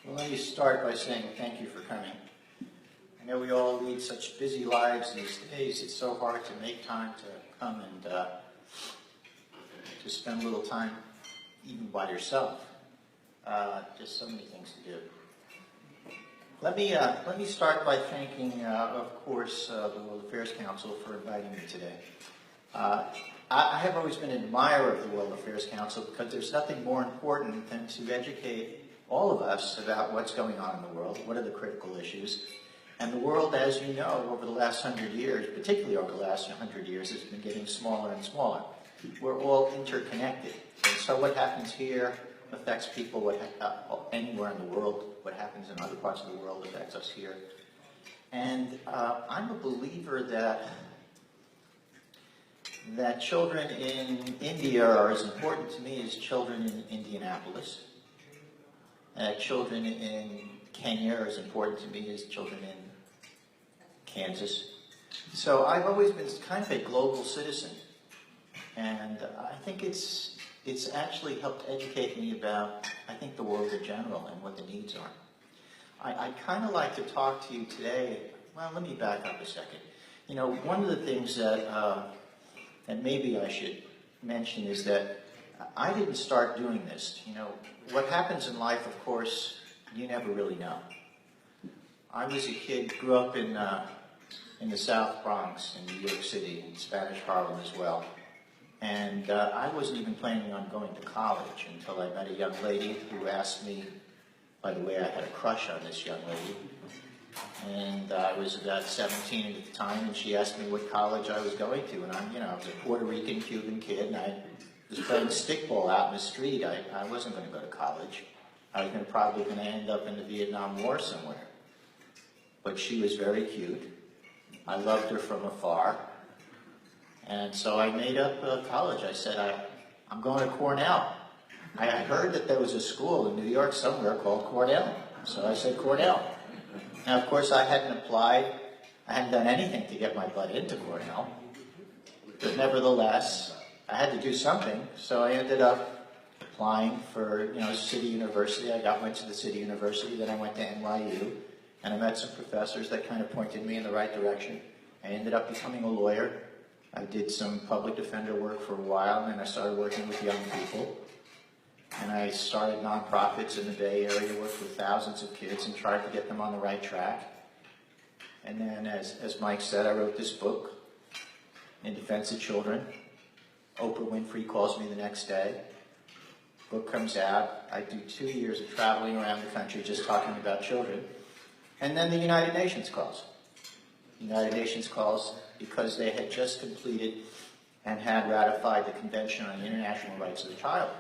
Well, let me start by saying thank you for coming. I know we all lead such busy lives these days. It's so hard to make time to come and to spend a little time even by yourself. Just so many things to do. Let me start by thanking, of course, the World Affairs Council for inviting me today. I have always been an admirer of the World Affairs Council because there's nothing more important than to educate all of us about what's going on in the world, what are the critical issues. And the world, as you know, over the last 100 years, particularly over the last 100 years, has been getting smaller and smaller. We're all interconnected. And so what happens here affects people anywhere in the world. What happens in other parts of the world affects us here. And I'm a believer that children in India are as important to me as children in Indianapolis. Children in Kenya are as important to me as children in Kansas. So I've always been kind of a global citizen. And I think it's actually helped educate me about, I think, the world in general and what the needs are. I'd kind of like to talk to you today. Well, let me back up a second. You know, one of the things that maybe I should mention is that I didn't start doing this. You know, what happens in life, of course, you never really know. I was a kid, grew up in the South Bronx in New York City, in Spanish Harlem as well. And I wasn't even planning on going to college until I met a young lady who asked me, by the way, I had a crush on this young lady. And I was about 17 at the time, and she asked me what college I was going to. And I was a Puerto Rican, Cuban kid, and I was playing stickball out in the street. I wasn't going to go to college. I was probably going to end up in the Vietnam War somewhere. But she was very cute. I loved her from afar. And so I made up college. I said, I'm going to Cornell. I heard that there was a school in New York somewhere called Cornell. So I said Cornell. Now, of course, I hadn't applied. I hadn't done anything to get my butt into Cornell. But nevertheless, I had to do something. So I ended up applying for, City University. I went to the City University. Then I went to NYU. And I met some professors that kind of pointed me in the right direction. I ended up becoming a lawyer. I did some public defender work for a while, and I started working with young people. And I started nonprofits in the Bay Area, worked with thousands of kids and tried to get them on the right track. And then, as Mike said, I wrote this book, In Defense of Children. Oprah Winfrey calls me the next day. Book comes out. I do 2 years of traveling around the country just talking about children. And then the United Nations calls. The United Nations calls because they had just completed and had ratified the Convention on the International Rights of the Child.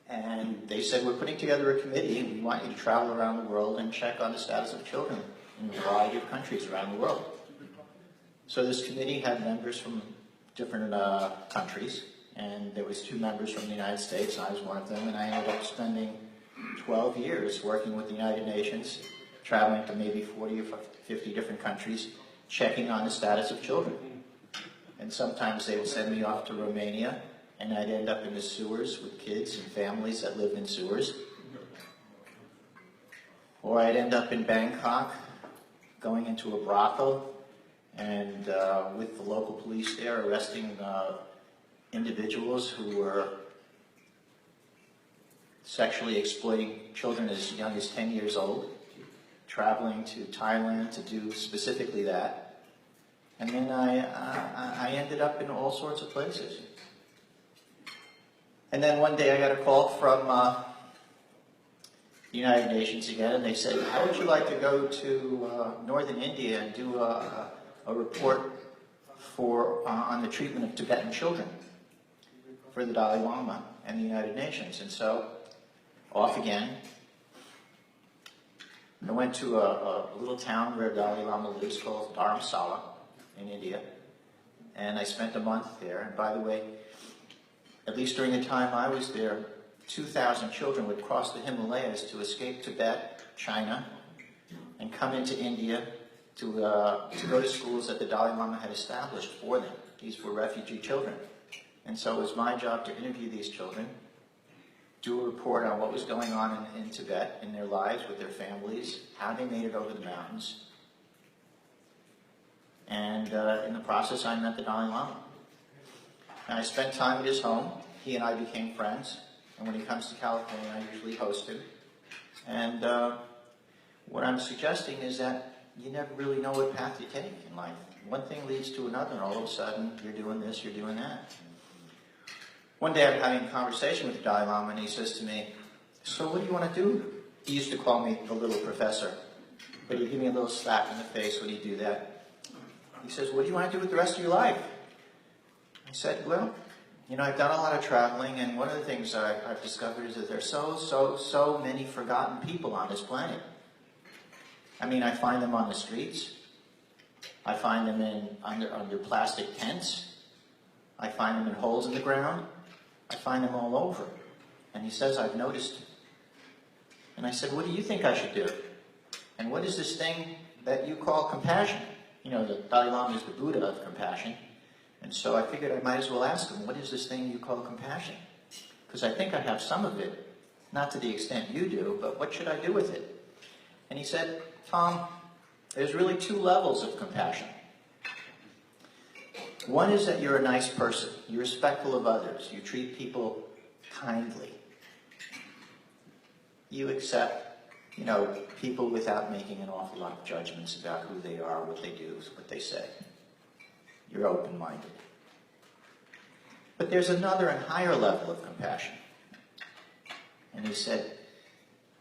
And they said, we're putting together a committee, and we want you to travel around the world and check on the status of children in a variety of countries around the world. So this committee had members from different countries, and there was 2 members from the United States, and I was one of them, and I ended up spending 12 years working with the United Nations, traveling to maybe 40 or 50 different countries, checking on the status of children. And sometimes they would send me off to Romania, and I'd end up in the sewers with kids and families that lived in sewers. Or I'd end up in Bangkok, going into a brothel, and with the local police there, arresting individuals who were sexually exploiting children as young as 10 years old, traveling to Thailand to do specifically that. And then I ended up in all sorts of places. And then one day I got a call from the United Nations again, and they said, how would you like to go to northern India and do a report on the treatment of Tibetan children for the Dalai Lama and the United Nations? And so, off again. I went to a little town where Dalai Lama lives called Dharamsala in India, and I spent a month there. And by the way, at least during the time I was there, 2,000 children would cross the Himalayas to escape Tibet, China, and come into India to go to schools that the Dalai Lama had established for them. These were refugee children. And so it was my job to interview these children, do a report on what was going on in Tibet, in their lives, with their families, how they made it over the mountains. And in the process, I met the Dalai Lama. And I spent time at his home. He and I became friends. And when he comes to California, I usually host him. And what I'm suggesting is that you never really know what path you take in life. One thing leads to another, and all of a sudden, you're doing this, you're doing that. One day I'm having a conversation with the Dalai Lama, and he says to me, "So what do you want to do?" He used to call me the little professor, but he'd give me a little slap in the face when he'd do that. He says, "What do you want to do with the rest of your life?" I said, "Well, I've done a lot of traveling, and one of the things I've discovered is that there's so many forgotten people on this planet. I mean, I find them on the streets. I find them under plastic tents. I find them in holes in the ground. I find them all over." And he says, "I've noticed." And I said, "What do you think I should do? And what is this thing that you call compassion?" The Dalai Lama is the Buddha of compassion. And so I figured I might as well ask him, what is this thing you call compassion? Because I think I have some of it, not to the extent you do, but what should I do with it? And he said, "Tom, there's really two levels of compassion. One is that you're a nice person. You're respectful of others. You treat people kindly. You accept, people without making an awful lot of judgments about who they are, what they do, what they say. You're open-minded. But there's another and higher level of compassion." And he said,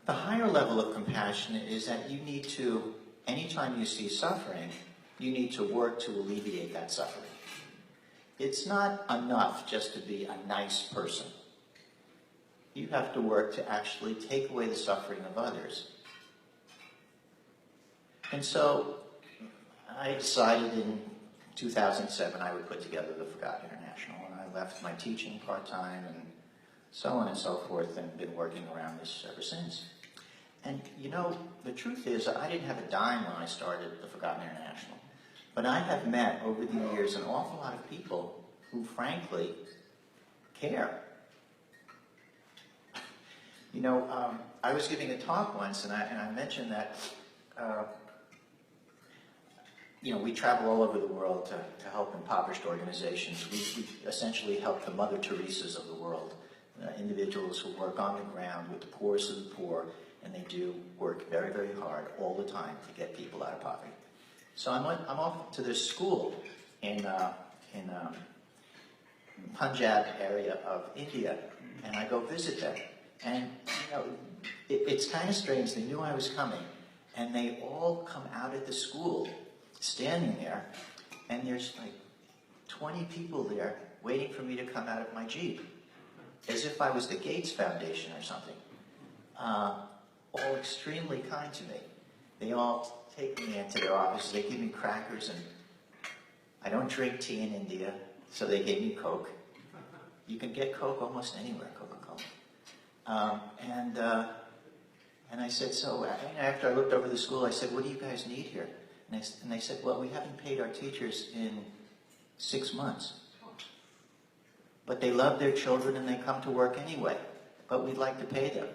the higher level of compassion is that you need to, anytime you see suffering, you need to work to alleviate that suffering. It's not enough just to be a nice person. You have to work to actually take away the suffering of others. And so I decided in 2007 I would put together the Forgotten International, and I left my teaching part-time and so on and so forth, and been working around this ever since. And the truth is, I didn't have a dime when I started the Forgotten International, but I have met over the years an awful lot of people who frankly care. I was giving a talk once, and I mentioned that we travel all over the world to help impoverished organizations. We essentially help the Mother Teresas of the world, individuals who work on the ground with the poorest of the poor, and they do work very, very hard all the time to get people out of poverty. So I'm off to this school in Punjab area of India, and I go visit them. And it's kind of strange. They knew I was coming, and they all come out at the school, standing there, and there's like 20 people there waiting for me to come out of my Jeep, as if I was the Gates Foundation or something. All extremely kind to me. They all take me into their office. They give me crackers, and I don't drink tea in India, so they gave me Coke. You can get Coke almost anywhere, Coca-Cola. And I said, so after I looked over the school, I said, what do you guys need here? And they said, well, we haven't paid our teachers in 6 months. But they love their children and they come to work anyway. But we'd like to pay them.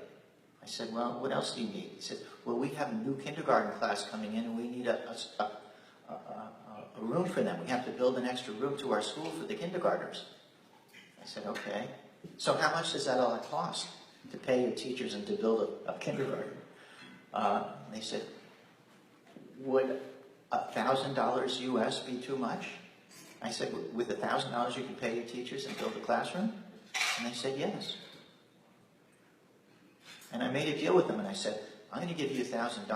I said, well, what else do you need? He said, well, we have a new kindergarten class coming in and we need a room for them. We have to build an extra room to our school for the kindergartners. I said, okay. So how much does that all cost to pay your teachers and to build a kindergarten? They said, would $1,000 US be too much? I said, with $1,000 you can pay your teachers and build a classroom? And they said, yes. And I made a deal with them and I said, I'm going to give you $1,000,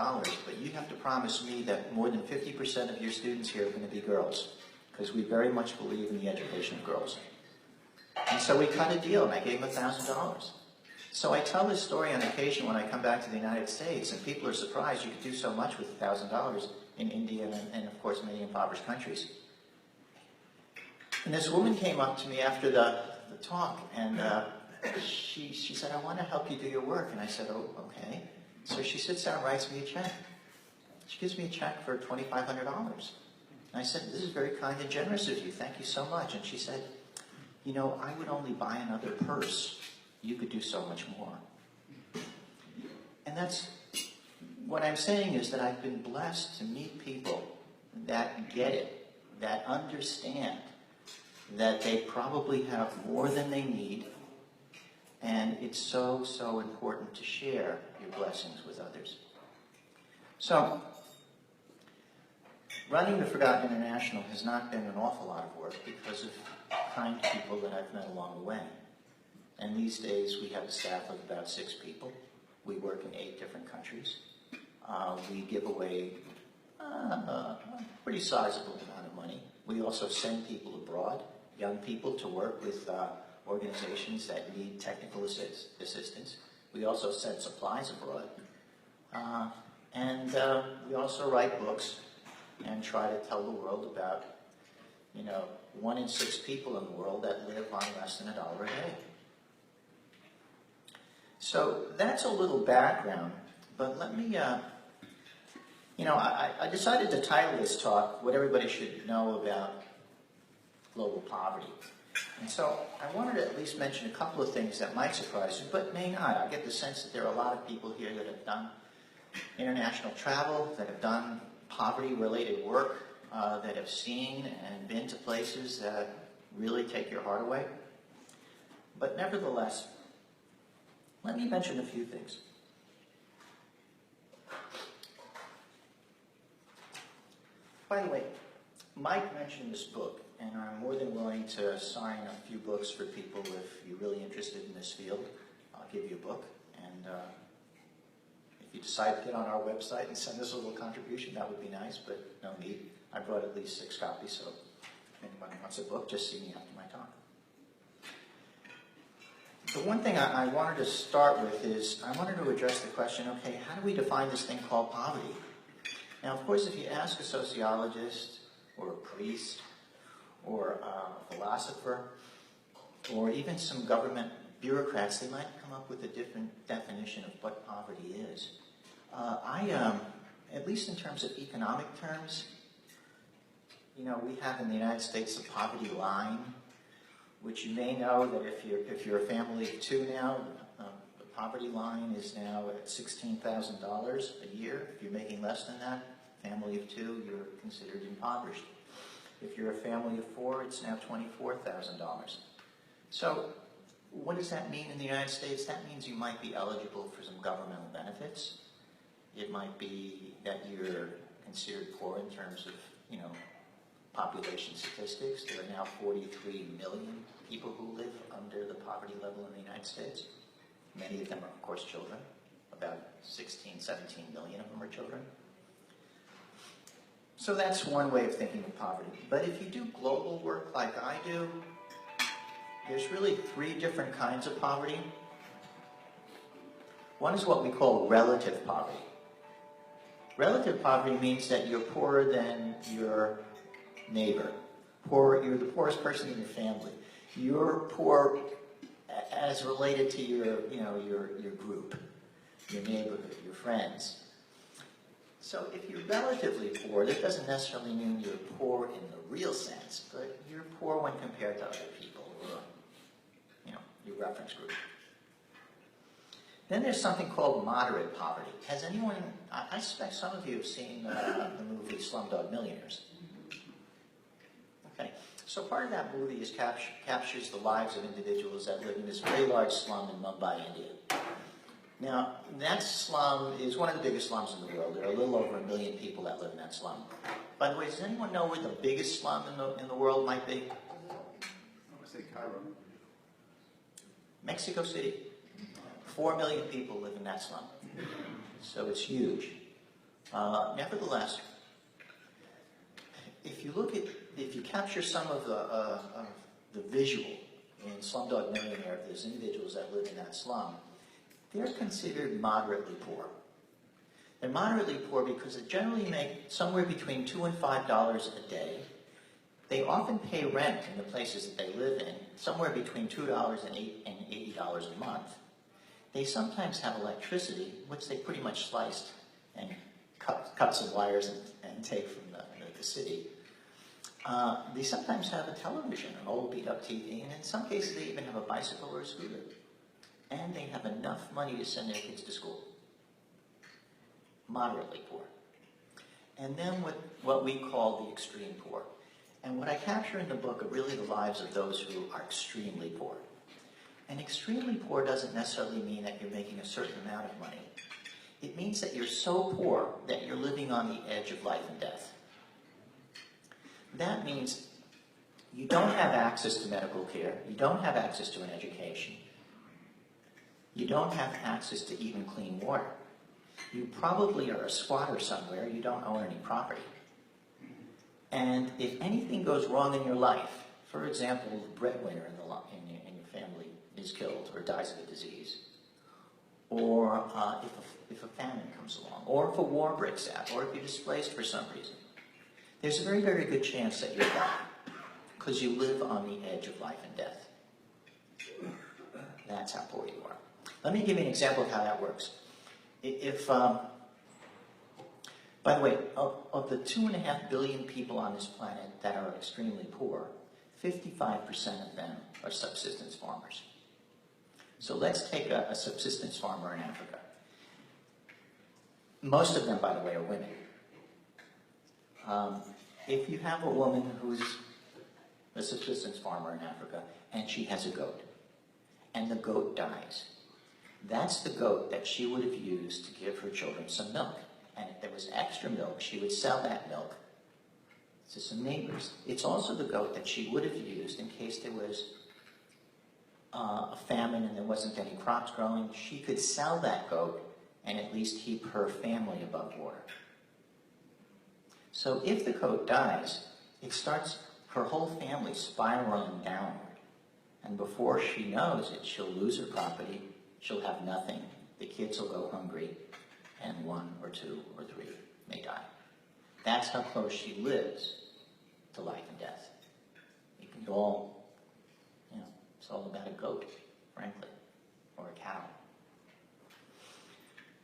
but you have to promise me that more than 50% of your students here are going to be girls, because we very much believe in the education of girls. And so we cut a deal and I gave them $1,000. So I tell this story on occasion when I come back to the United States, and people are surprised you could do so much with $1,000 in India and of course many impoverished countries. And this woman came up to me after the talk, and she said, I want to help you do your work. And I said, oh, okay. So she sits down and writes me a check. She gives me a check for $2,500. And I said, this is very kind and generous of you. Thank you so much. And she said, you know, I would only buy another purse you could do so much more. And that's, what I'm saying is that I've been blessed to meet people that get it, that understand that they probably have more than they need, and it's so, so important to share your blessings with others. So, running the Forgotten International has not been an awful lot of work because of kind people that I've met along the way. And these days we have a staff of about 6 people. We work in 8 different countries. We give away a pretty sizable amount of money. We also send people abroad, young people, to work with organizations that need technical assistance. We also send supplies abroad. And we also write books and try to tell the world about, 1 in 6 people in the world that live on less than $1 a day. So that's a little background, but let me, I decided to title this talk, What Everybody Should Know About Global Poverty. And so I wanted to at least mention a couple of things that might surprise you, but may not. I get the sense that there are a lot of people here that have done international travel, that have done poverty-related work, that have seen and been to places that really take your heart away. But nevertheless, let me mention a few things. By the way, Mike mentioned this book, and I'm more than willing to sign a few books for people if you're really interested in this field. I'll give you a book, and if you decide to get on our website and send us a little contribution, that would be nice, but no need. I brought at least 6 copies, so if anybody wants a book, just see me after my talk. The one thing I wanted to start with is, I wanted to address the question, okay, how do we define this thing called poverty? Now, of course, if you ask a sociologist, or a priest, or a philosopher, or even some government bureaucrats, they might come up with a different definition of what poverty is. At least in terms of economic terms, we have in the United States the poverty line, which you may know that if you're a family of 2 now, the poverty line is now at $16,000 a year. If you're making less than that, family of 2, you're considered impoverished. If you're a family of 4, it's now $24,000. So what does that mean in the United States? That means you might be eligible for some governmental benefits. It might be that you're considered poor in terms of, population statistics. There are now 43 million people who live under the poverty level in the United States. Many of them are, of course, children. About 16, 17 million of them are children. So that's one way of thinking of poverty. But if you do global work like I do, there's really 3 different kinds of poverty. One is what we call relative poverty. Relative poverty means that you're poorer than your neighbor. You're the poorest person in your family. You're poor as related to your group, your neighborhood, your friends. So if you're relatively poor, that doesn't necessarily mean you're poor in the real sense, but you're poor when compared to other people, or, your reference group. Then there's something called moderate poverty. Has anyone, I suspect some of you have seen the movie Slumdog Millionaires. Okay, so part of that movie captures the lives of individuals that live in this very large slum in Mumbai, India. Now, that slum is one of the biggest slums in the world. There are a little over 1 million people that live in that slum. By the way, does anyone know where the biggest slum in the world might be? I would say Cairo. Mexico City. 4 million people live in that slum. So it's huge. Nevertheless, if you capture some of the visual in Slumdog Millionaire of those individuals that live in that slum, they're considered moderately poor. They're moderately poor because they generally make somewhere between $2 and $5 a day. They often pay rent in the places that they live in, somewhere between $2 and $80 a month. They sometimes have electricity, which they pretty much sliced and cut some wires and take from the city. They sometimes have a television, an old beat-up TV, and in some cases they even have a bicycle or a scooter. and they have enough money to send their kids to school. Moderately poor. And then what we call the extreme poor. And what I capture in the book are really the lives of those who are extremely poor. And extremely poor doesn't necessarily mean that you're making a certain amount of money. It means that you're so poor that you're living on the edge of life and death. That means you don't have access to medical care, you don't have access to an education, you don't have access to even clean water. You probably are a squatter somewhere, you don't own any property. And if anything goes wrong in your life, for example, the breadwinner in your family is killed or dies of a disease, or if a famine comes along, or if a war breaks out, or if you're displaced for some reason, there's a very, very good chance that you'll die because you live on the edge of life and death. That's how poor you are. Let me give you an example of how that works. By the way, of the 2.5 billion people on this planet that are extremely poor, 55% of them are subsistence farmers. So let's take a subsistence farmer in Africa. Most of them, by the way, are women. If you have a woman who's a subsistence farmer in Africa and she has a goat, and the goat dies, that's the goat that she would have used to give her children some milk. And if there was extra milk, she would sell that milk to some neighbors. It's also the goat that she would have used in case there was a famine and there wasn't any crops growing. She could sell that goat and at least keep her family above water. So if the goat dies, it starts her whole family spiraling downward. And before she knows it, she'll lose her property, she'll have nothing, the kids will go hungry, and 1 or 2 or 3 may die. That's how close she lives to life and death. It can all, it's all about a goat, frankly, or a cow.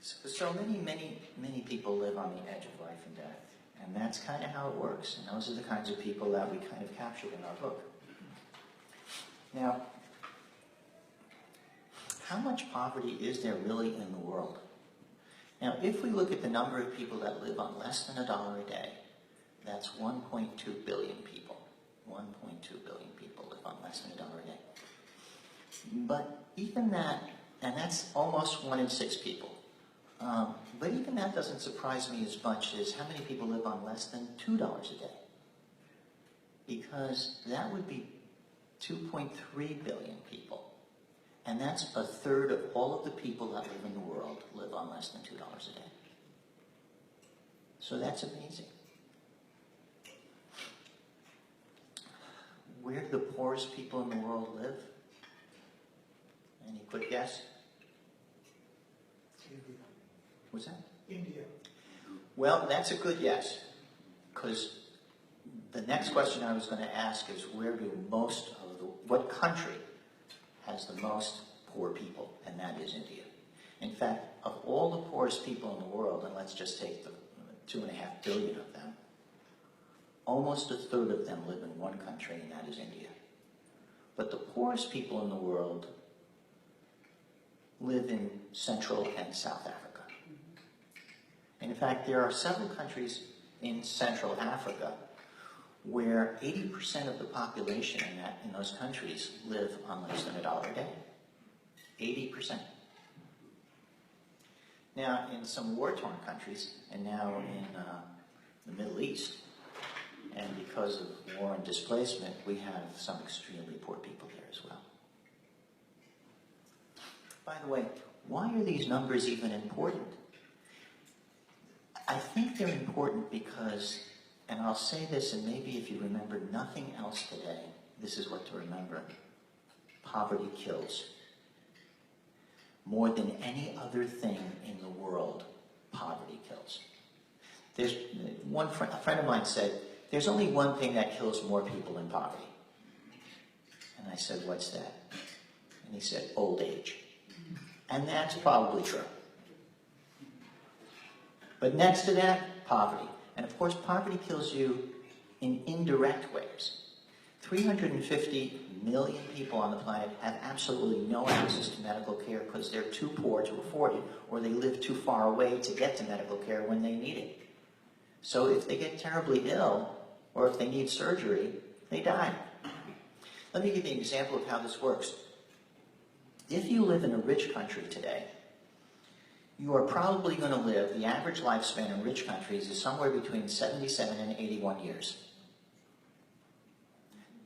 So many people live on the edge of life and death. And that's kind of how it works. And those are the kinds of people that we kind of captured in our book. Now, how much poverty is there really in the world? Now, if we look at the number of people that live on less than $1 a day, that's 1.2 billion people. 1.2 billion people live on less than $1 a day. But even that, and that's almost 1 in 6 people. But even that doesn't surprise me as much as how many people live on less than $2 a day. Because that would be 2.3 billion people. And that's a third of all of the people that live in the world live on less than $2 a day. So that's amazing. Where do the poorest people in the world live? Any quick guess? India. What's that? India. Well, that's a good yes, because the next question I was going to ask is what country has the most poor people, and that is India. In fact, of all the poorest people in the world, and let's just take the 2.5 billion of them, almost a third of them live in one country, and that is India. But the poorest people in the world live in Central and South Africa. In fact, there are several countries in Central Africa where 80% of the population in those countries live on less than $1 a day. 80%. Now, in some war-torn countries, and now in the Middle East, and because of war and displacement, we have some extremely poor people there as well. By the way, why are these numbers even important? I think they're important because, and I'll say this, and maybe if you remember nothing else today, this is what to remember. Poverty kills. More than any other thing in the world, poverty kills. There's a friend of mine said, there's only one thing that kills more people than poverty. And I said, what's that? And he said, old age. And that's probably true. But next to that, poverty. And of course, poverty kills you in indirect ways. 350 million people on the planet have absolutely no access to medical care because they're too poor to afford it, or they live too far away to get to medical care when they need it. So if they get terribly ill, or if they need surgery, they die. Let me give you an example of how this works. If you live in a rich country today, you are probably going to live, the average lifespan in rich countries is somewhere between 77 and 81 years.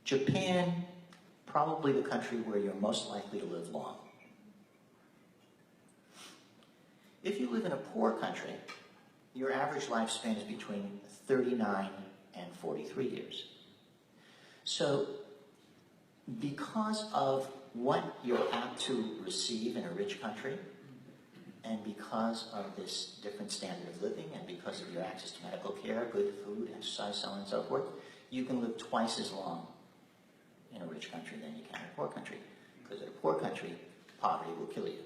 Japan, probably the country where you're most likely to live long. If you live in a poor country, your average lifespan is between 39 and 43 years. So, because of what you're apt to receive in a rich country, and because of this different standard of living, and because of your access to medical care, good food, exercise, so on and so forth, you can live twice as long in a rich country than you can in a poor country. Because in a poor country, poverty will kill you.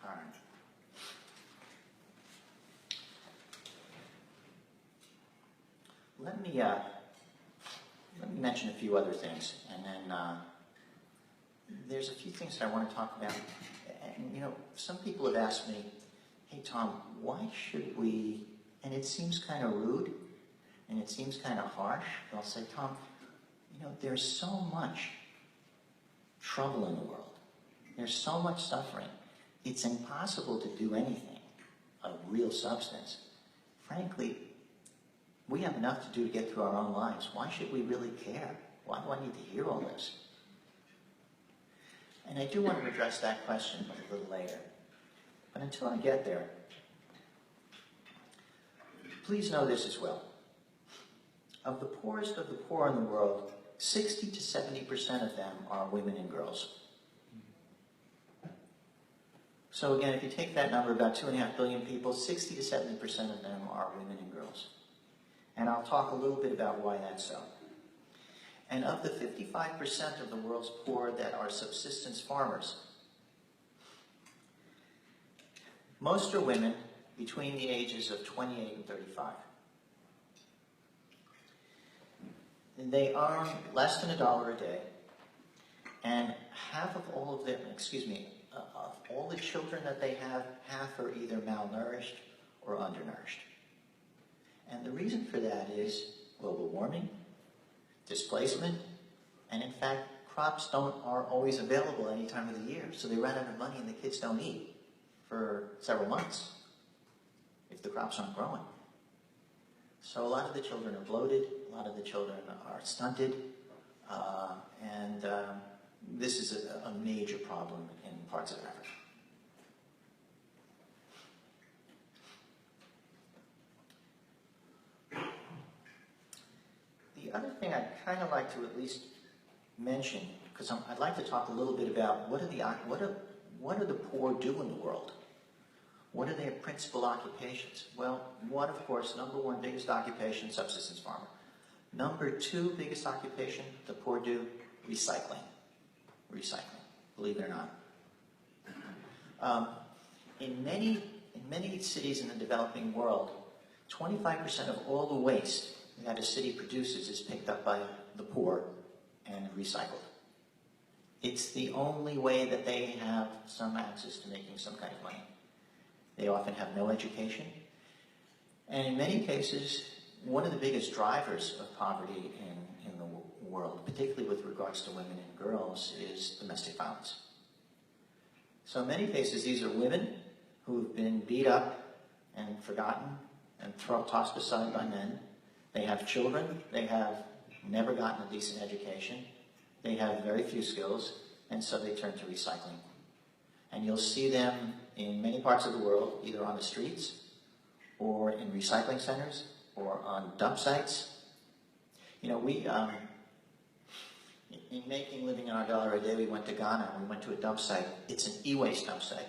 All right. Let me mention a few other things, and then there's a few things that I want to talk about. And, you know, some people have asked me, hey, Tom, why should we, and it seems kind of rude, and it seems kind of harsh. They'll say, Tom, you know, there's so much trouble in the world. There's so much suffering. It's impossible to do anything of real substance. Frankly, we have enough to do to get through our own lives. Why should we really care? Why do I need to hear all this? And I do want to address that question a little later. But until I get there, please know this as well. Of the poorest of the poor in the world, 60 to 70% of them are women and girls. So again, if you take that number, about 2.5 billion people, 60 to 70% of them are women and girls. And I'll talk a little bit about why that's so. And of the 55% of the world's poor that are subsistence farmers, most are women between the ages of 28 and 35. And they earn less than $1 a day, and half of all of them, of all the children that they have, half are either malnourished or undernourished. And the reason for that is global warming, displacement, and in fact, crops aren't always available any time of the year, so they run out of money and the kids don't eat for several months if the crops aren't growing. So a lot of the children are bloated, a lot of the children are stunted, and this is a major problem in parts of Africa. The other thing I'd kind of like to at least mention, because I'd like to talk a little bit about what do the poor do in the world? What are their principal occupations? Well, one, of course, number one biggest occupation, subsistence farmer. Number two biggest occupation the poor do, recycling. Recycling, believe it or not. In many cities in the developing world, 25% of all the waste that a city produces is picked up by the poor and recycled. It's the only way that they have some access to making some kind of money. They often have no education. And in many cases, one of the biggest drivers of poverty in the world, particularly with regards to women and girls, is domestic violence. So in many cases, these are women who've been beat up and forgotten and tossed aside by men. They have children. They have never gotten a decent education. They have very few skills, and so they turn to recycling. And you'll see them in many parts of the world, either on the streets, or in recycling centers, or on dump sites. You know, we, in making living on our $1 a day, we went to Ghana, and we went to a dump site. It's an e-waste dump site.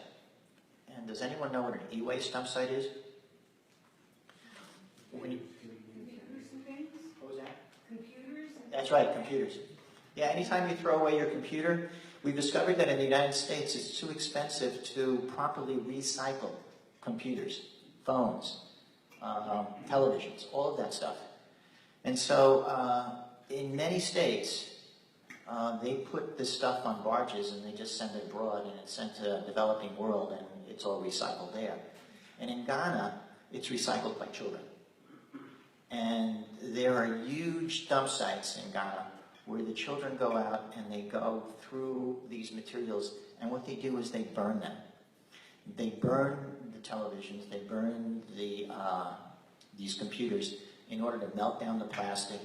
And does anyone know what an e-waste dump site is? When you, what was that? Computers? That's right, computers. Yeah, anytime you throw away your computer, we've discovered that in the United States it's too expensive to properly recycle computers, phones, televisions, all of that stuff. And so in many states, they put this stuff on barges and they just send it abroad and it's sent to the developing world and it's all recycled there. And in Ghana, it's recycled by children. And there are huge dump sites in Ghana where the children go out and they go through these materials, and what they do is they burn them. They burn the televisions, they burn these computers in order to melt down the plastic,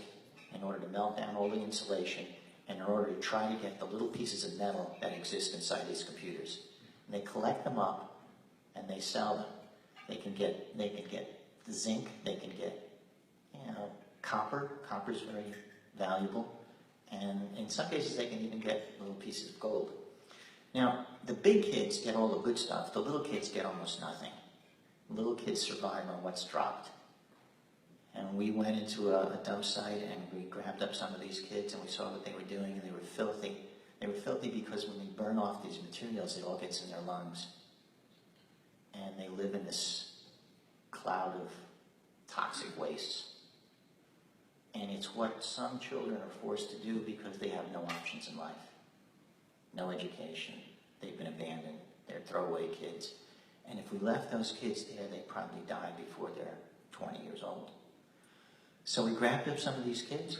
in order to melt down all the insulation, and in order to try to get the little pieces of metal that exist inside these computers. And they collect them up and they sell them. They can get zinc, they can get copper. Copper is very valuable. And in some cases, they can even get little pieces of gold. Now, the big kids get all the good stuff. The little kids get almost nothing. The little kids survive on what's dropped. And we went into a dump site and we grabbed up some of these kids and we saw what they were doing, and they were filthy. They were filthy because when they burn off these materials, it all gets in their lungs. And they live in this cloud of toxic wastes. And it's what some children are forced to do because they have no options in life. No education. They've been abandoned. They're throwaway kids. And if we left those kids there, they'd probably die before they're 20 years old. So we grabbed up some of these kids.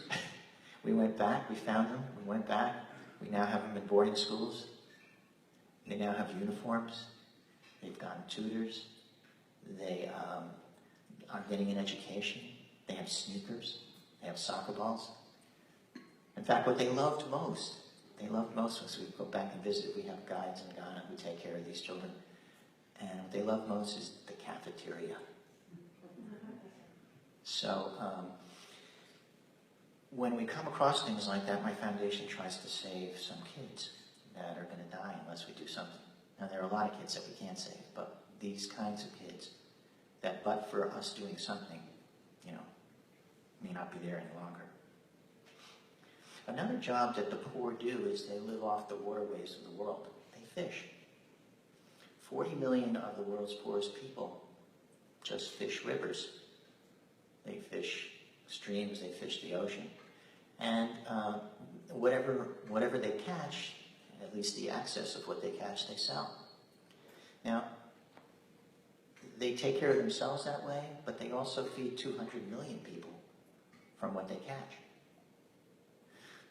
We went back. We found them. We went back. We now have them in boarding schools. They now have uniforms. They've gotten tutors. They are getting an education. They have sneakers. They have soccer balls. In fact, what they loved most was we go back and visit. We have guides in Ghana who take care of these children. And what they love most is the cafeteria. So when we come across things like that, my foundation tries to save some kids that are going to die unless we do something. Now, there are a lot of kids that we can't save, but these kinds of kids that, but for us doing something, may not be there any longer. Another job that the poor do is they live off the waterways of the world. They fish. 40 million of the world's poorest people just fish rivers. They fish streams, they fish the ocean. And whatever they catch, at least the excess of what they catch, they sell. Now, they take care of themselves that way, but they also feed 200 million people from what they catch.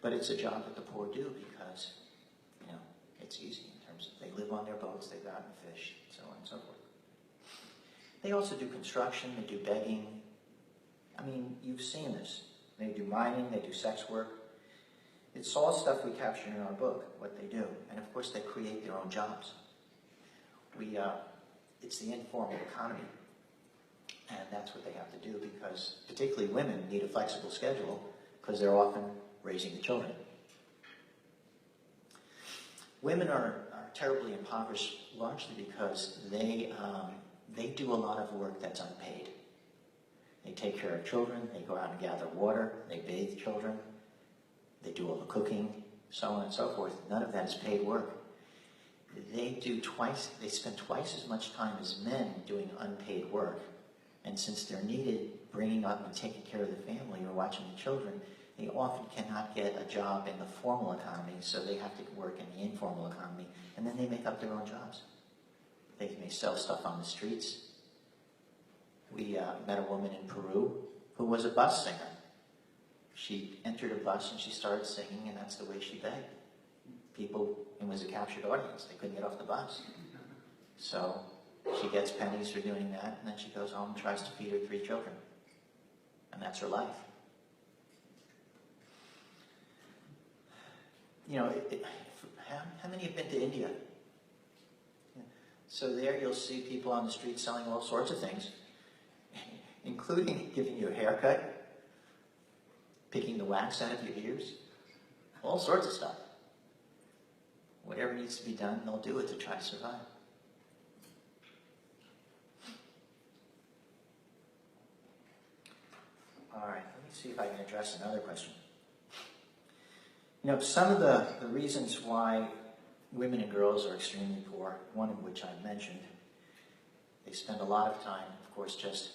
But it's a job that the poor do because, it's easy in terms of they live on their boats, they go out and fish, so on and so forth. They also do construction, they do begging. I mean, you've seen this. They do mining, they do sex work. It's all stuff we capture in our book, what they do. And of course, they create their own jobs. It's the informal economy. And that's what they have to do because particularly women need a flexible schedule because they're often raising the children. Women are terribly impoverished largely because they do a lot of work that's unpaid. They take care of children, they go out and gather water, they bathe children, they do all the cooking, so on and so forth. None of that is paid work. They spend twice as much time as men doing unpaid work. And since they're needed bringing up and taking care of the family or watching the children, they often cannot get a job in the formal economy, so they have to work in the informal economy, and then they make up their own jobs. They may sell stuff on the streets. We met a woman in Peru who was a bus singer. She entered a bus and she started singing, and that's the way she begged. It was a captured audience. They couldn't get off the bus. So she gets pennies for doing that, and then she goes home and tries to feed her 3 children. And that's her life. How many have been to India? So there you'll see people on the street selling all sorts of things, including giving you a haircut, picking the wax out of your ears, all sorts of stuff. Whatever needs to be done, they'll do it to try to survive. All right, let me see if I can address another question. Some of the reasons why women and girls are extremely poor, one of which I mentioned, they spend a lot of time, of course, just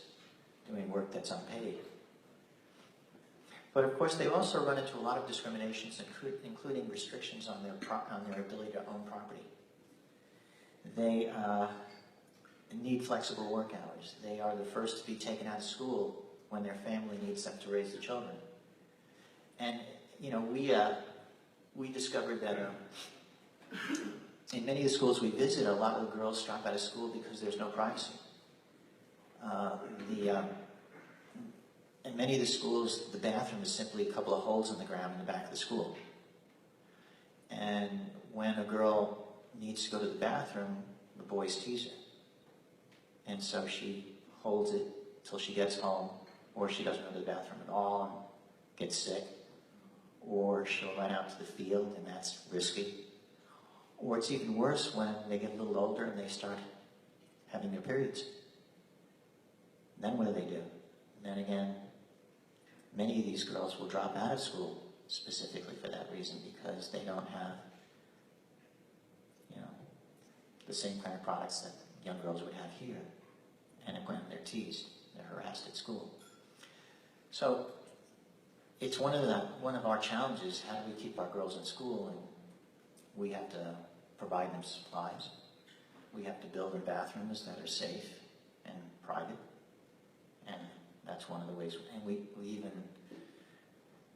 doing work that's unpaid. But of course, they also run into a lot of discriminations, including restrictions on their ability to own property. They need flexible work hours. They are the first to be taken out of school when their family needs them to raise the children. And you know, we discovered that in many of the schools we visit, a lot of the girls drop out of school because there's no privacy. In many of the schools, the bathroom is simply a couple of holes in the ground in the back of the school. And when a girl needs to go to the bathroom, the boys tease her. And so she holds it till she gets home, or she doesn't go to the bathroom at all and gets sick, or she'll run out to the field, and that's risky. Or it's even worse when they get a little older and they start having their periods. Then what do? And then again, many of these girls will drop out of school specifically for that reason, because they don't have, you know, the same kind of products that young girls would have here. And when they're teased, they're harassed at school. So it's one of our challenges. How do we keep our girls in school? And we have to provide them supplies. We have to build them bathrooms that are safe and private. And that's one of the ways. And we even,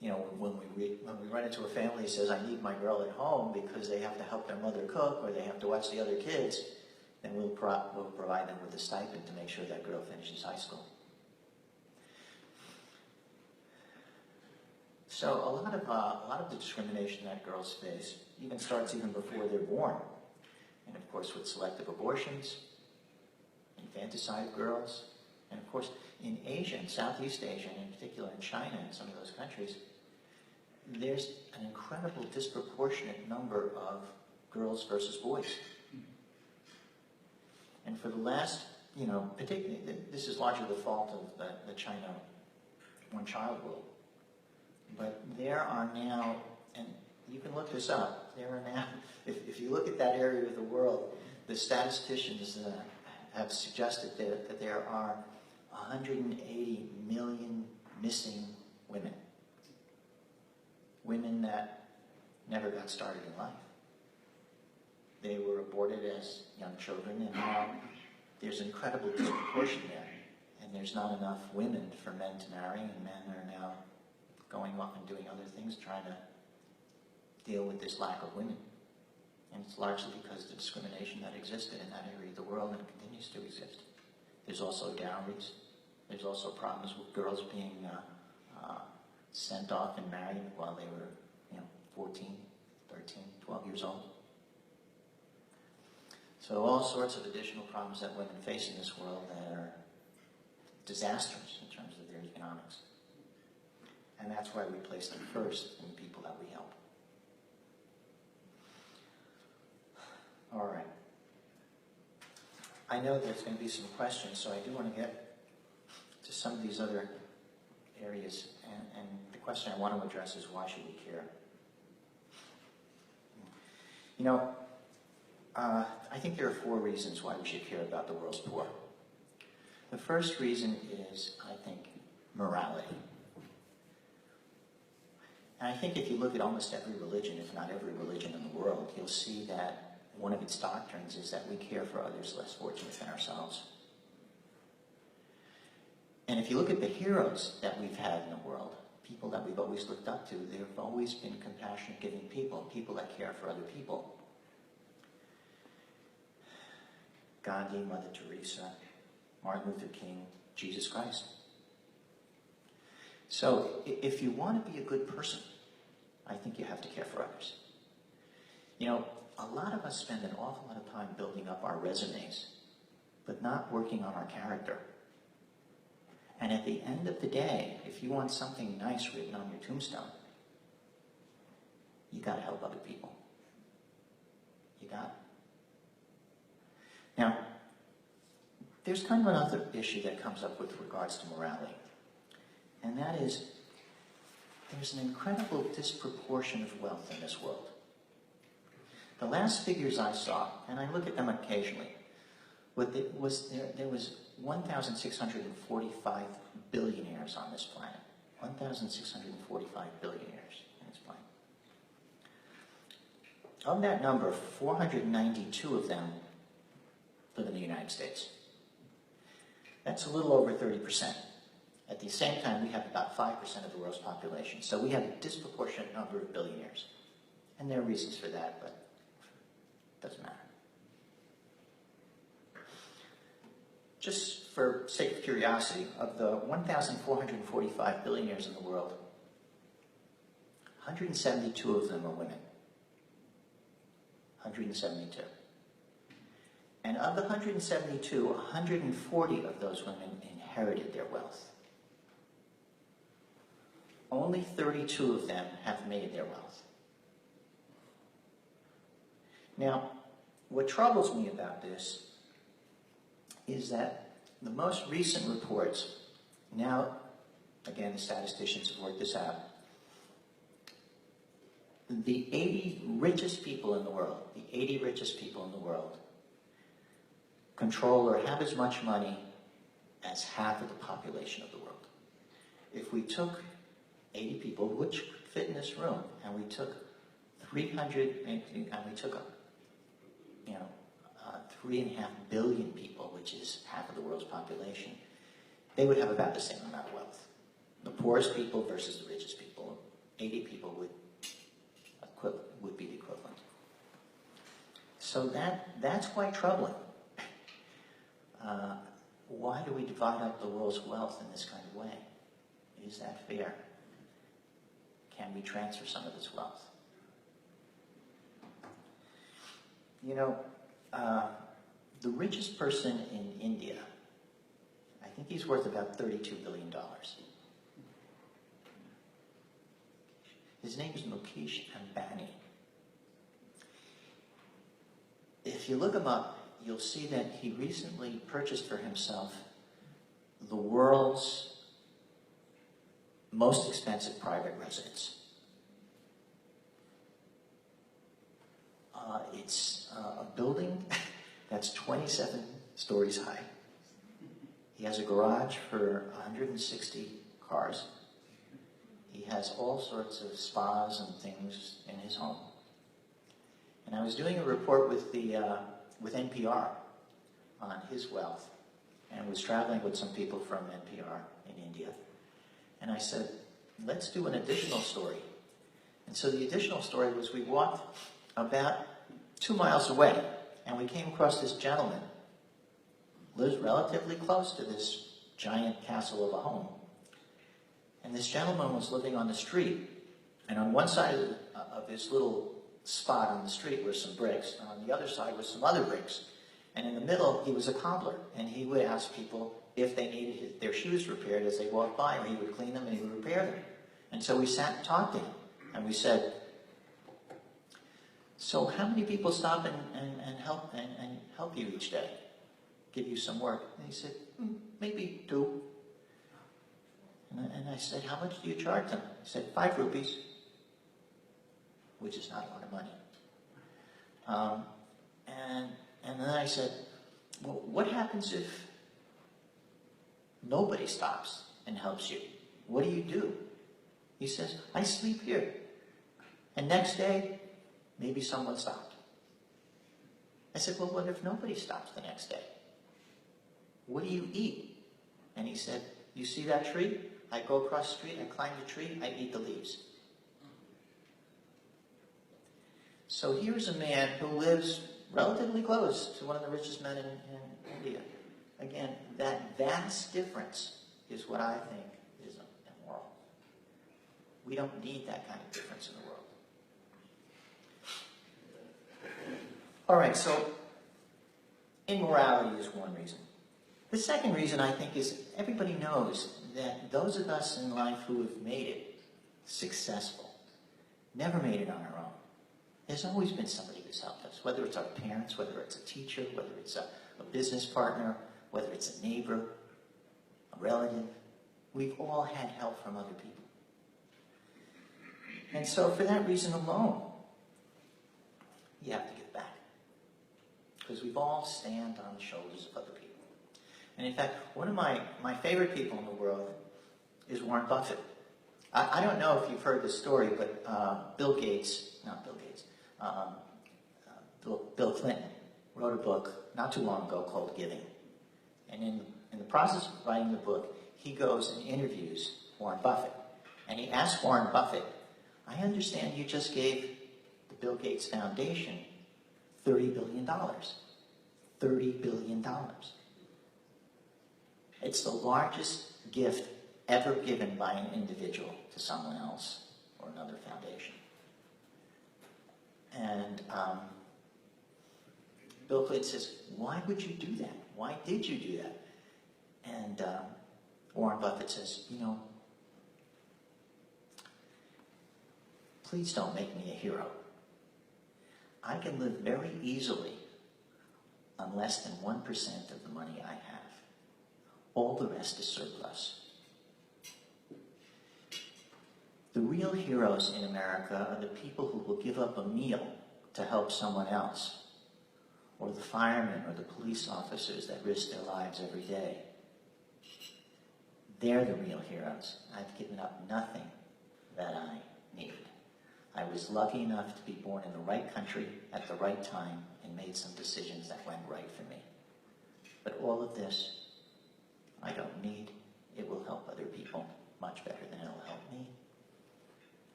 you know, when we run into a family who says, I need my girl at home because they have to help their mother cook or they have to watch the other kids, then we'll provide them with a stipend to make sure that girl finishes high school. So a lot of the discrimination that girls face even starts even before they're born. And of course with selective abortions, infanticide of girls, and of course in Asia, in Southeast Asia, and in particular in China and some of those countries, there's an incredible disproportionate number of girls versus boys. And for the last, you know, particularly, this is largely the fault of the China one-child rule. But there are now, and you can look this up, there are now, if you look at that area of the world, the statisticians have suggested that there are 180 million missing women. Women that never got started in life. They were aborted as young children, and now there's incredible disproportion there. And there's not enough women for men to marry, and men are now going off and doing other things, trying to deal with this lack of women. And it's largely because of the discrimination that existed in that area of the world and continues to exist. There's also dowries. There's also problems with girls being sent off and married while they were, you know, 14, 13, 12 years old. So all sorts of additional problems that women face in this world that are disastrous in terms of their economics. And that's why we place them first in the people that we help. All right. I know there's going to be some questions, so I do want to get to some of these other areas. And the question I want to address is, why should we care? You know, I think there are 4 reasons why we should care about the world's poor. The first reason is, I think, morality. And I think if you look at almost every religion, if not every religion in the world, you'll see that one of its doctrines is that we care for others less fortunate than ourselves. And if you look at the heroes that we've had in the world, people that we've always looked up to, they've always been compassionate, giving people, people that care for other people. Gandhi, Mother Teresa, Martin Luther King, Jesus Christ. So if you want to be a good person, I think you have to care for others. You know, a lot of us spend an awful lot of time building up our resumes, but not working on our character. And at the end of the day, if you want something nice written on your tombstone, you got to help other people. You got it. Now, there's kind of another issue that comes up with regards to morality. And that is, there's an incredible disproportion of wealth in this world. The last figures I saw, and I look at them occasionally, but there was 1,645 billionaires on this planet. 1,645 billionaires in this planet. Of that number, 492 of them live in the United States. That's a little over 30%. At the same time, we have about 5% of the world's population. So we have a disproportionate number of billionaires. And there are reasons for that, but it doesn't matter. Just for sake of curiosity, of the 1,445 billionaires in the world, 172 of them are women. 172. And of the 172, 140 of those women inherited their wealth. Only 32 of them have made their wealth. Now, what troubles me about this is that the most recent reports, now, again, the statisticians have worked this out, the 80 richest people in the world, control or have as much money as half of the population of the world. If we took 80 people, which fit in this room, and we took 3.5 billion people, which is half of the world's population, they would have about the same amount of wealth. The poorest people versus the richest people, 80 people would be the equivalent. So that's quite troubling. Why do we divide up the world's wealth in this kind of way? Is that fair? Can we transfer some of this wealth? You know, the richest person in India, I think he's worth about $32 billion. His name is Mukesh Ambani. If you look him up, you'll see that he recently purchased for himself the world's most expensive private residence. It's a building that's 27 stories high. He has a garage for 160 cars. He has all sorts of spas and things in his home. And I was doing a report with NPR on his wealth, and was traveling with some people from NPR in India. And I said, let's do an additional story. And so the additional story was we walked about 2 miles away, and we came across this gentleman, lives relatively close to this giant castle of a home. And this gentleman was living on the street, and on one side of this little spot on the street were some bricks, and on the other side was some other bricks. And in the middle, he was a cobbler, and he would ask people if they needed their shoes repaired as they walked by, or he would clean them and he would repair them. And so we sat and talked to him, and we said, so how many people stop and help you each day, give you some work? And he said, maybe 2. And I said, how much do you charge them? He said, 5 rupees, which is not a lot of money. And then I said, well, what happens if nobody stops and helps you? What do? He says, I sleep here. And next day, maybe someone stopped. I said, well, what if nobody stops the next day? What do you eat? And he said, you see that tree? I go across the street, I climb the tree, I eat the leaves. So here's a man who lives relatively close to one of the richest men in India. Again, that vast difference is what I think is immoral. We don't need that kind of difference in the world. All right, so immorality is one reason. The second reason, I think, is everybody knows that those of us in life who have made it successful never made it on our own. There's always been somebody who's helped us, whether it's our parents, whether it's a teacher, whether it's a business partner, whether it's a neighbor, a relative. We've all had help from other people. And so for that reason alone, you have to give back. Because we've all stand on the shoulders of other people. And in fact, one of my favorite people in the world is Warren Buffett. I don't know if you've heard the story, but Bill Gates, not Bill Gates, Bill Clinton wrote a book not too long ago called Giving. And in the process of writing the book, he goes and interviews Warren Buffett. And he asks Warren Buffett, I understand you just gave the Bill Gates Foundation $30 billion. $30 billion. It's the largest gift ever given by an individual to someone else or another foundation. And Bill Clinton says, why would you do that? Why did you do that? And Warren Buffett says, you know, please don't make me a hero. I can live very easily on less than 1% of the money I have. All the rest is surplus. The real heroes in America are the people who will give up a meal to help someone else, or the firemen or the police officers that risk their lives every day. They're the real heroes. I've given up nothing that I need. I was lucky enough to be born in the right country at the right time and made some decisions that went right for me. But all of this, I don't need. It will help other people much better than it'll help me.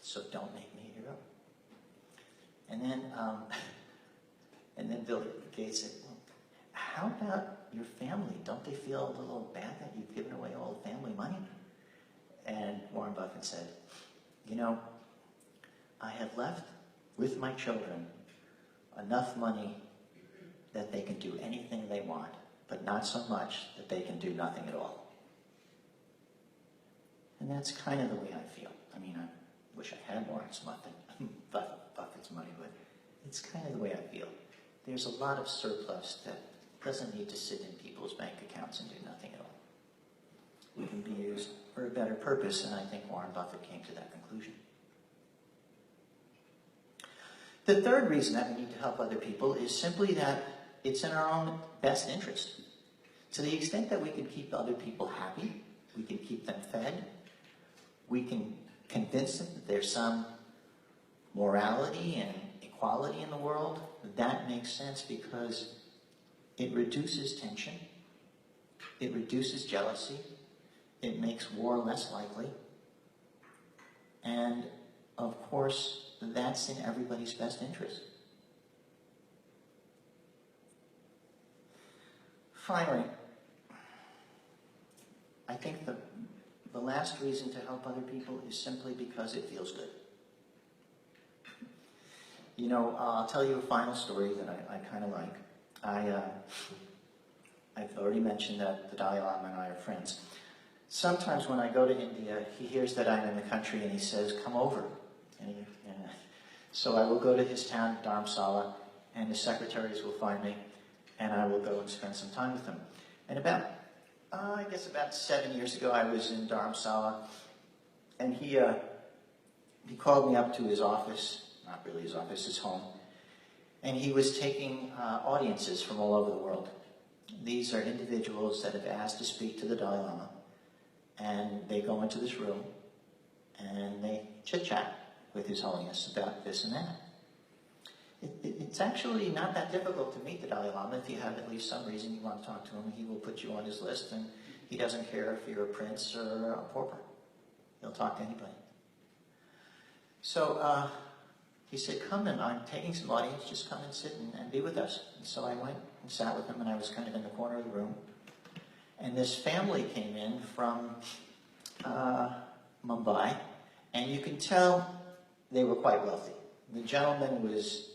So don't make me a hero. And then Bill Gates said, well, how about your family? Don't they feel a little bad that you've given away all the family money? And Warren Buffett said, you know, I have left with my children enough money that they can do anything they want, but not so much that they can do nothing at all. And that's kind of the way I feel. I mean, I wish I had Warren's Buffett's money, but it's kind of the way I feel. There's a lot of surplus that doesn't need to sit in people's bank accounts and do nothing at all. It can be used for a better purpose, and I think Warren Buffett came to that conclusion. The third reason that we need to help other people is simply that it's in our own best interest. To the extent that we can keep other people happy, we can keep them fed, we can convince them that there's some morality and equality in the world, that makes sense because it reduces tension, it reduces jealousy, it makes war less likely, and of course, that's in everybody's best interest. Finally, I think the last reason to help other people is simply because it feels good. You know, I'll tell you a final story that I kind of like. I've already mentioned that the Dalai Lama and I are friends. Sometimes when I go to India, he hears that I'm in the country and he says, come over. So I will go to his town, Dharamsala, and his secretaries will find me, and I will go and spend some time with them. And I guess about 7 years ago, I was in Dharamsala, and he called me up to his office, not really his office, his home, and he was taking audiences from all over the world. These are individuals that have asked to speak to the Dalai Lama, and they go into this room, and they chit-chat with His Holiness about this and that. It's actually not that difficult to meet the Dalai Lama. If you have at least some reason you want to talk to him, he will put you on his list, and he doesn't care if you're a prince or a pauper. He'll talk to anybody. So he said, come and I'm taking some audience, just come and sit and be with us. And so I went and sat with him, and I was kind of in the corner of the room. And this family came in from Mumbai, and you can tell they were quite wealthy. The gentleman was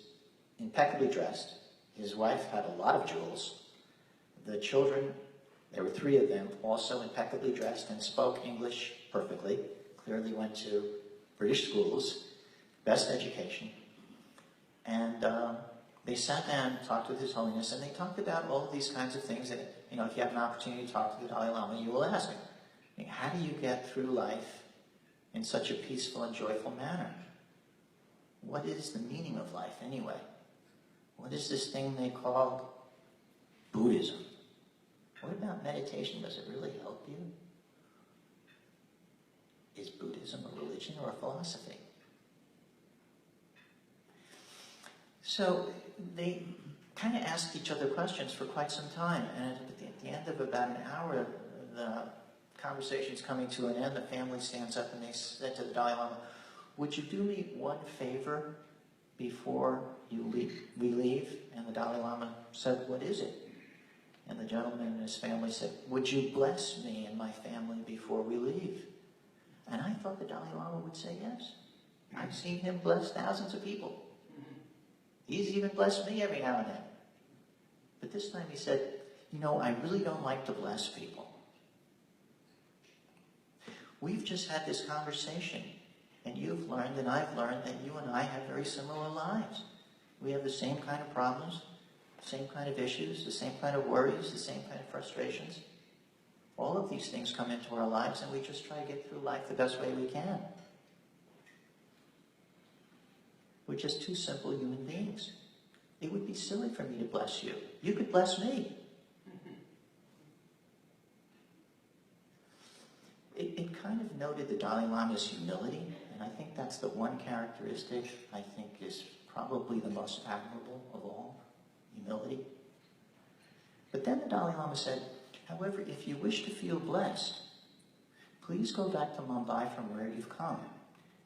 impeccably dressed. His wife had a lot of jewels. The children, there were 3 of them, also impeccably dressed and spoke English perfectly. Clearly went to British schools, best education. And they sat down, talked with His Holiness, and they talked about all of these kinds of things that, you know, if you have an opportunity to talk to the Dalai Lama, you will ask him. I mean, how do you get through life in such a peaceful and joyful manner? What is the meaning of life anyway? What is this thing they call Buddhism? What about meditation? Does it really help you? Is Buddhism a religion or a philosophy? So they kind of asked each other questions for quite some time, and at the end of about an hour, the conversation's coming to an end. The family stands up and they said to the Dalai Lama, "Would you do me one favor before we leave?" And the Dalai Lama said, "What is it?" And the gentleman and his family said, "Would you bless me and my family before we leave?" And I thought the Dalai Lama would say yes. I've seen him bless thousands of people. He's even blessed me every now and then. But this time he said, I really don't like to bless people. We've just had this conversation, and you've learned and I've learned that you and I have very similar lives. We have the same kind of problems, same kind of issues, the same kind of worries, the same kind of frustrations. All of these things come into our lives, and we just try to get through life the best way we can. We're just two simple human beings. It would be silly for me to bless you. You could bless me. It kind of noted the Dalai Lama's humility, and I think that's the one characteristic I think is probably the most admirable of all, humility. But then the Dalai Lama said, however, if you wish to feel blessed, please go back to Mumbai from where you've come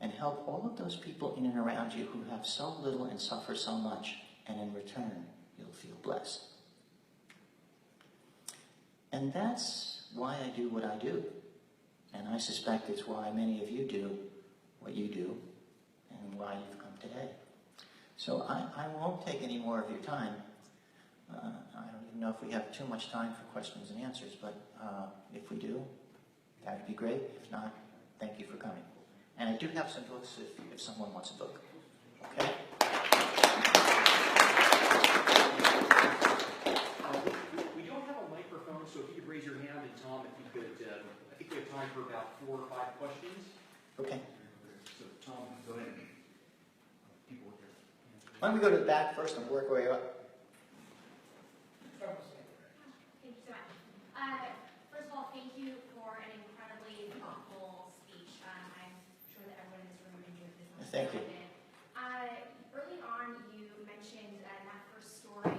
and help all of those people in and around you who have so little and suffer so much, and in return, you'll feel blessed. And that's why I do what I do. And I suspect it's why many of you do what you do and why you've come today. So I won't take any more of your time. I don't even know if we have too much time for questions and answers, but if we do, that would be great. If not, thank you for coming. And I do have some books if someone wants a book. Okay? We don't have a microphone, so if you could raise your hand, and Tom, if you could, I think we have time for about 4 or 5 questions. Okay. So Tom, go ahead. People with their Why don't we go to the back first and work our way up? Thank you so much. First of all, thank you for an incredibly thoughtful speech. I'm sure that everyone in this room enjoyed this one. Thank you. Early on, you mentioned in that first story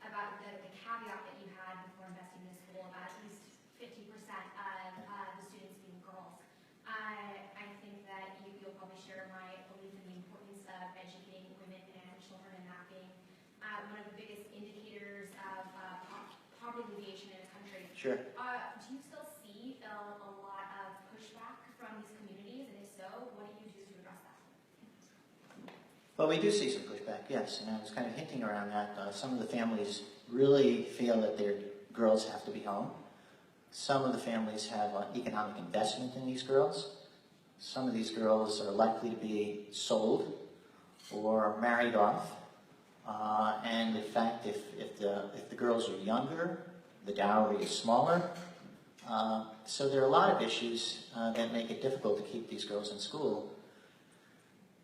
about the caveat that you had before investing in the school about at least 50% of the students being girls. I think that you'll probably share my belief in the importance of educating women and children, and that being one of the biggest indicators of poverty alleviation in a country. Sure. Do you still see a lot of pushback from these communities, and if so, what do you do to address that? Well, we do see some pushback, yes, and I was kind of hinting around that. Some of the families really feel that their girls have to be home. Some of the families have economic investment in these girls. Some of these girls are likely to be sold or married off. And in fact, if the girls are younger, the dowry is smaller. So there are a lot of issues that make it difficult to keep these girls in school.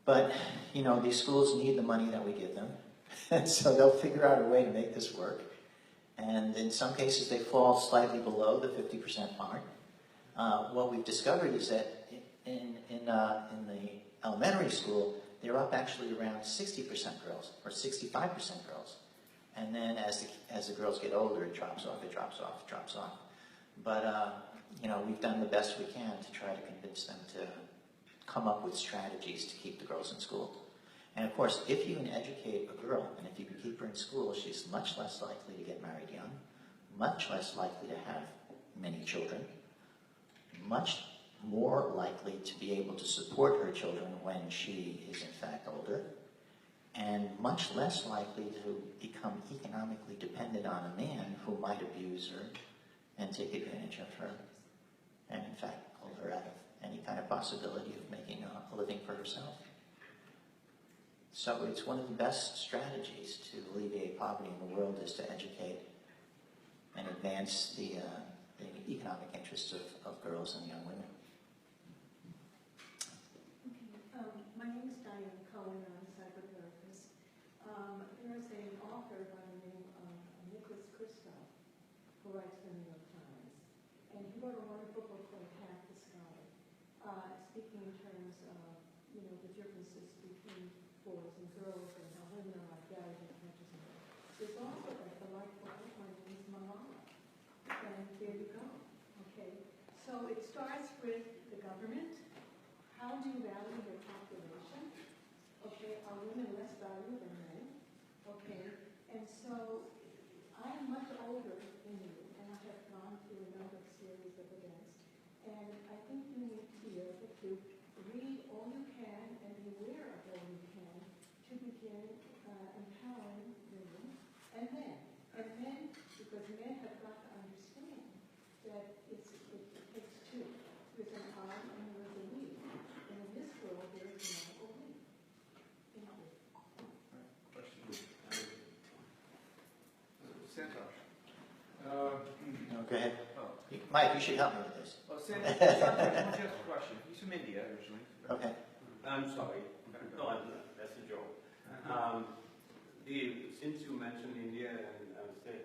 But, these schools need the money that we give them. And so they'll figure out a way to make this work. And in some cases, they fall slightly below the 50% mark. What we've discovered is that in the elementary school, they're up actually around 60% girls, or 65% girls. And then as the girls get older, it drops off. But, we've done the best we can to try to convince them to come up with strategies to keep the girls in school. And of course, if you can educate a girl, and if you can keep her in school, she's much less likely to get married young, much less likely to have many children, much more likely to be able to support her children when she is in fact older, and much less likely to become economically dependent on a man who might abuse her and take advantage of her, and in fact pull her out of any kind of possibility of making a living for herself. So it's one of the best strategies to alleviate poverty in the world is to educate and advance the economic interests of girls and young women. Okay. My name is Diane Cohen. I'm a psychotherapist. There's an author by the name of Nicholas Kristof who writes for the New York Times. And he wrote a wonderful book called Hack the Sky. boys and girls and how women are like guys as much as men. There's also like the life for my name is Malala. And there you go. Okay. So it starts with the government. How do you value your population? Okay. Are women less valued than men? Okay. And so I'm much older than you, and I have gone through a number of series of events. And I think you need to be able to read all you can and be aware of all you can to begin empowering women and men. And men, because men have got to understand that it takes two. There's an I and there's a we. And in this world, there is no we. Thank you. Question. Santosh. No, go ahead. Oh, Mike, you should help me with this. Santosh, I just a question. He's from India originally. Okay. I'm sorry. No, I'm not. That's a joke. Since you mentioned India, and I would say,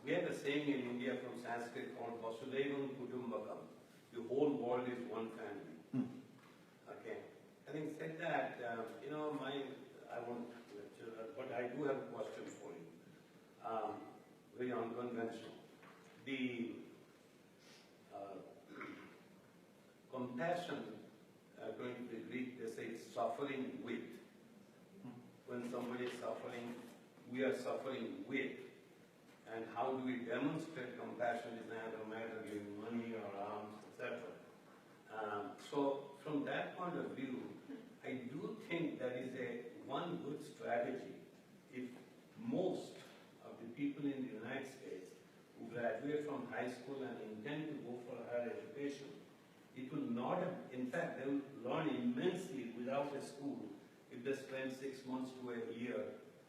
we have a saying in India from Sanskrit called Vasudevam Kutumbakam. The whole world is one family. Okay. Having said that, I won't lecture, but I do have a question for you. Very unconventional. The compassion, going to the Greek, they say it's suffering with. When somebody is suffering, we are suffering with. And how do we demonstrate compassion is not a matter of giving money or arms, etc. So from that point of view, I do think that is one good strategy. If most of the people in the United States who graduate from high school and intend to go for higher education, it will not have, in fact, they will learn immensely without a school if they spend 6 months to a year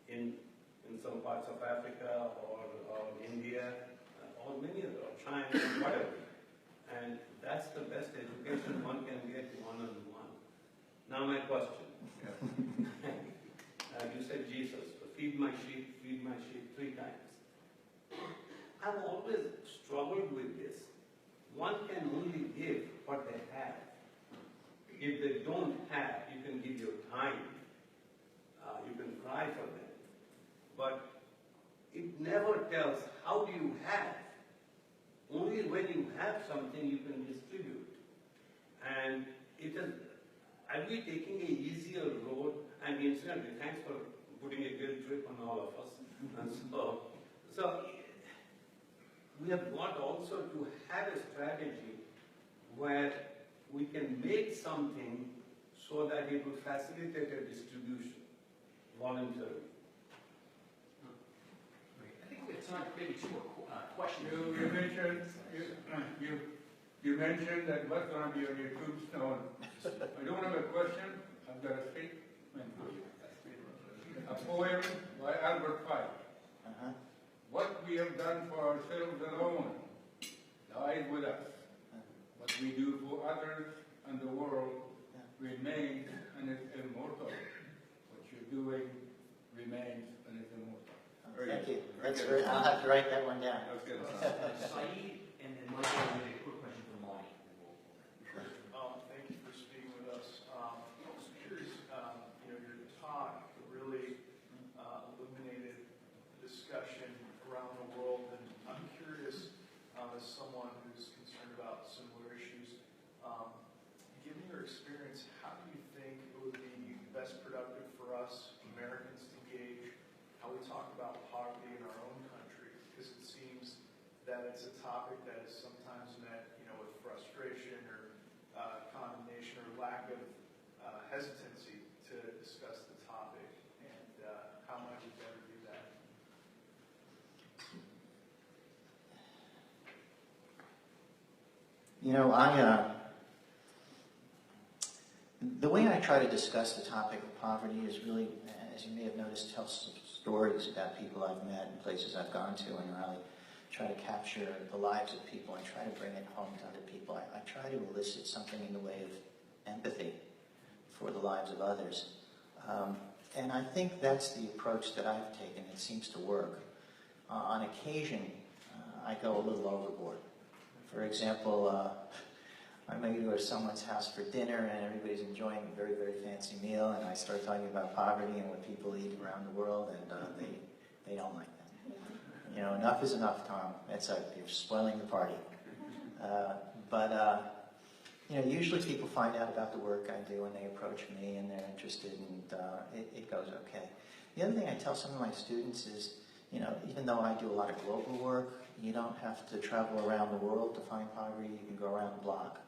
in some parts of Africa or India or many other, or China, whatever. And that's the best education one can get one-on-one. Now my question. You said Jesus, feed my sheep 3 times. I've always struggled with this. One can only give what they have. If they don't have, you can give your time. You can cry for them. But it never tells how do you have. Only when you have something you can distribute. And are we taking an easier road? And incidentally, thanks for putting a guilt trip on all of us. And so we have got also to have a strategy where we can make something so that it will facilitate a distribution voluntarily. I think we have time for maybe 2 more questions. You mentioned that what's going to be on your tombstone. I don't have a question. I've got a statement. A poem by Albert Pike. What we have done for ourselves alone dies with us. What we do for others and the world remains and is immortal. What you're doing remains and is immortal. Thank you. That's very, I'll have to write that one down. Saeed, and then Michael, and then a quick question from Lonnie. Thank you for speaking with us. I was curious, your talk really illuminated the discussion around the world, and I'm curious, as someone who's concerned about similar issues, given your experience, how do you think it would be best productive for us Americans to gauge how we talk about poverty in our own country? Because it seems that it's a topic that is sometimes met, with frustration or condemnation or lack of hesitancy to discuss the topic, and how might we better do that? The way I try to discuss the topic of poverty is really, as you may have noticed, tell some stories about people I've met and places I've gone to, and really try to capture the lives of people and try to bring it home to other people. I try to elicit something in the way of empathy for the lives of others. And I think that's the approach that I've taken. It seems to work. On occasion, I go a little overboard. For example, I may go to someone's house for dinner and everybody's enjoying a very, very fancy meal, and I start talking about poverty and what people eat around the world, and they don't like that. You know, enough is enough, Tom. That's it. You're spoiling the party. You know, usually people find out about the work I do and they approach me and they're interested, and it goes okay. The other thing I tell some of my students is, you know, even though I do a lot of global work, you don't have to travel around the world to find poverty. You can go around the block.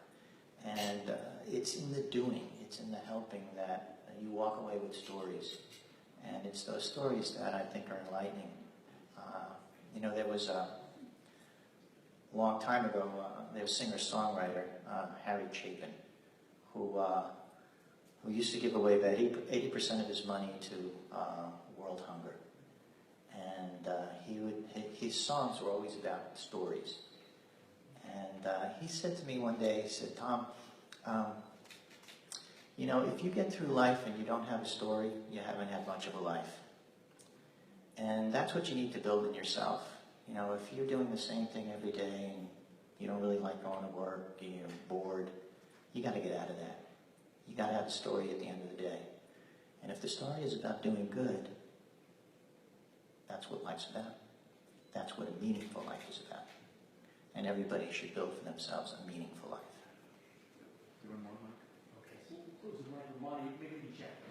And it's in the doing, it's in the helping that you walk away with stories. And it's those stories that I think are enlightening. You know, there was a long time ago, there was a singer-songwriter, Harry Chapin, who used to give away about 80% of his money to world hunger. And his songs were always about stories. And he said to me one day, he said, Tom, you know, if you get through life and you don't have a story, you haven't had much of a life. And that's what you need to build in yourself. You know, if you're doing the same thing every day and you don't really like going to work, you're bored, you got to get out of that. You got to have a story at the end of the day. And if the story is about doing good, that's what life's about. That's what a meaningful life is about. And everybody should build for themselves a meaningful life. You want more, Mike? Okay, so we'll close the line with money, maybe we can check it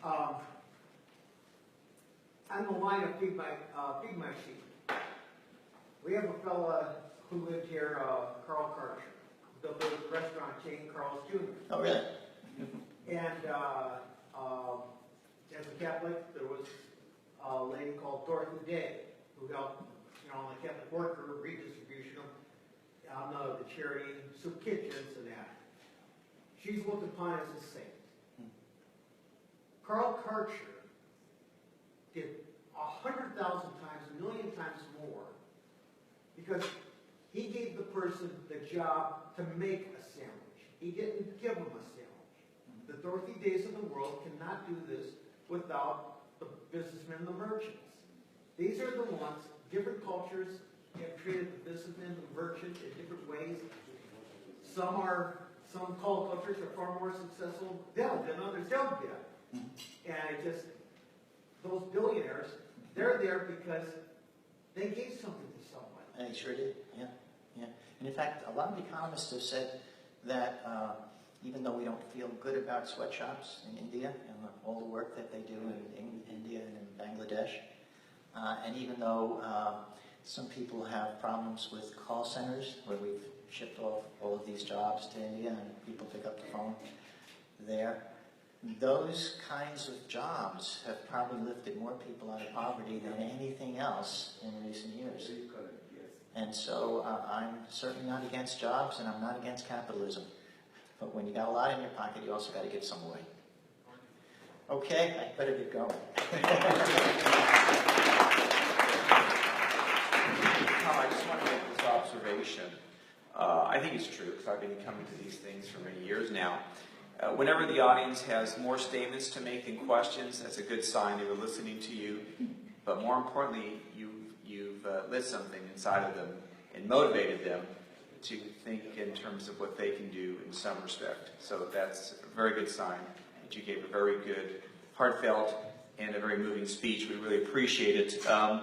afterwards. I'm the line of feed my sheep. We have a fella who lived here, Carl Karcher, built a restaurant chain, Carl's Jr. Oh, really? And as a Catholic, there was a lady called Dorothy Day who helped, you know, the Catholic worker redistribution on the charity soup kitchens and that. She's looked upon as a saint. Carl Karcher did 100,000 times, a million times more, because he gave the person the job to make a sandwich. He didn't give them a sandwich. The Dorothy Days of the world cannot do this without the businessmen and the merchants. These are the ones, different cultures have treated the businessmen and the merchant in different ways. Some cultures are far more successful than others don't get. And those billionaires, they're there because they gave something to someone. They sure did, yeah. And in fact, a lot of economists have said that even though we don't feel good about sweatshops in India and all the work that they do in India and in Bangladesh, and even though some people have problems with call centers where we've shipped off all of these jobs to India and people pick up the phone there, those kinds of jobs have probably lifted more people out of poverty than anything else in recent years. And so I'm certainly not against jobs and I'm not against capitalism. But when you got a lot in your pocket, you also got to give some away. Okay, I better get going. Tom, I just want to make this observation. I think it's true because I've been coming to these things for many years now. Whenever the audience has more statements to make than questions, that's a good sign they were listening to you. But more importantly, you've lit something inside of them and motivated them to think in terms of what they can do in some respect. So that's a very good sign that you gave a very good, heartfelt, and a very moving speech. We really appreciate it. I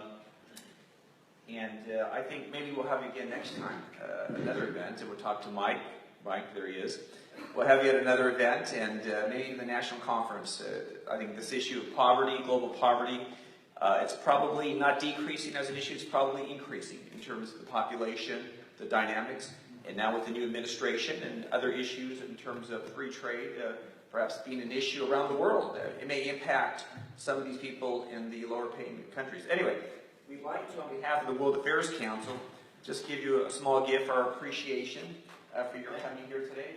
think maybe we'll have you again next time, another event, and we'll talk to Mike. Mike, there he is. We'll have you at another event, and maybe the national conference. I think this issue of poverty, global poverty, it's probably not decreasing as an issue, it's probably increasing in terms of the population, the dynamics, and now with the new administration and other issues in terms of free trade, perhaps being an issue around the world. It may impact some of these people in the lower paying countries. Anyway, we'd like to, on behalf of the World Affairs Council, just give you a small gift for our appreciation for your coming here today.